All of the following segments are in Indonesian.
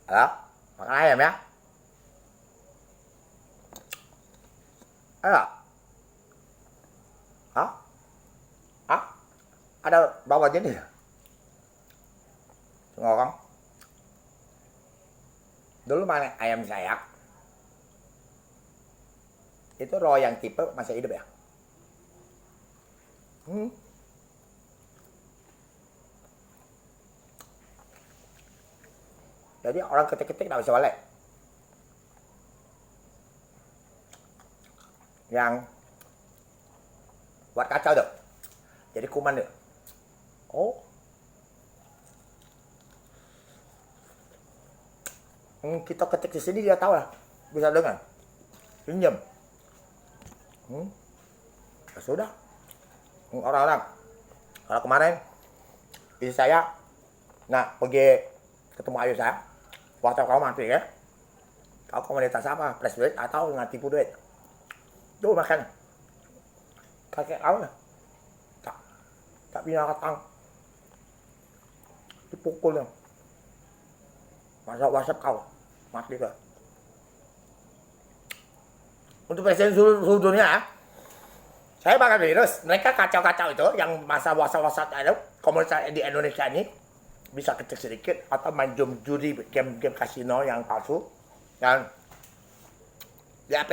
Halo, makan ayam ya. Ayo. Hah? Hah? Ada berapa jenis? Semua orang. Dulu mana ayam saya? Itu roh yang tipe masih hidup ya? Hmm. Jadi orang ketik-ketik nggak bisa balik. Yang buat kacau tuh. Jadi kuman tuh. Oh. Kita ketik di sini dia tahu lah. Bisa dengar. Pinjam. Ya sudah. Orang-orang. Kalau kemarin istri saya pergi ketemu ayah saya. Waktu kau mati ya. Kau komunitas apa? Flash duit atau nggak tipu duit? Tuh makan. Kakek kau lah. Tak punya katang. Dipukulnya. Masa WhatsApp kau. Mati ke. Untuk presiden seluruh dunia ya. Saya bakal virus. Mereka kacau-kacau itu. Yang masa WhatsApp itu. Komunitas di Indonesia ini. Bisa kecil sedikit. Atau main judi game-game kasino yang palsu. Dan di app.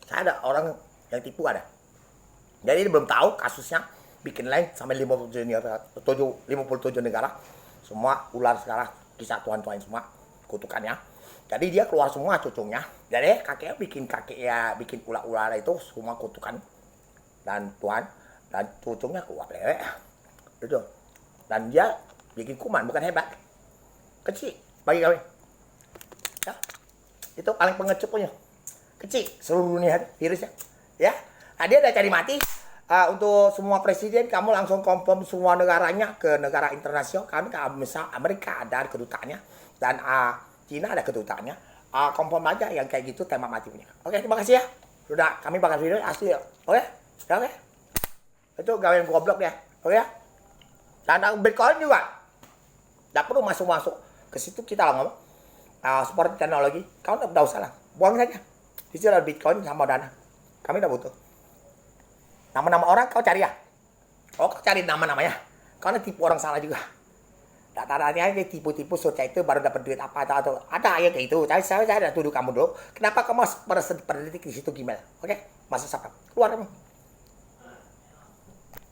Saya ada orang yang tipu ada. Jadi belum tahu kasusnya. Bikin lain sampai 57 negara. Semua ular sekarang. Kisah tuan-tuan semua. Kutukannya. Jadi dia keluar semua cucunya. Jadi kakeknya bikin ular-ular itu semua kutukan. Dan tuan. Dan cucunya keluar. Itu. Dan dia bikin kuman. Bukan hebat. Kecil. Bagi kami. Ya. Itu paling pengecut punya. Kecil. Seluruh dunia virusnya. Ya. Nah, dia udah cari mati. Untuk semua presiden kamu langsung confirm semua negaranya ke negara internasional. Kan misal Amerika ada kedutaannya. Dan Cina ada kedutaannya. Confirm aja yang kayak gitu tembak mati punya. Oke, terima kasih ya. Sudah kami bakal video asli ya. Oke? Oke? Itu gawean goblok ya. Oke ya? Dan Bitcoin juga. Tidak perlu masuk-masuk. Ke situ kita lah ngomong. Seperti teknologi. Kau tidak usah lah. Buang saja. Di situ ada Bitcoin sama dana. Kami tidak butuh. Nama-nama orang kau cari ya. Oh, kau cari nama-namanya. Kau nanti tipu orang salah juga. Data-datanya aja tipu-tipu sosial itu baru dapat duit apa atau ada ya kayak itu. Saya udah tuduh kamu dulu. Kenapa kamu berdetik di situ gimana? Oke, masuk sakit. Keluar kamu.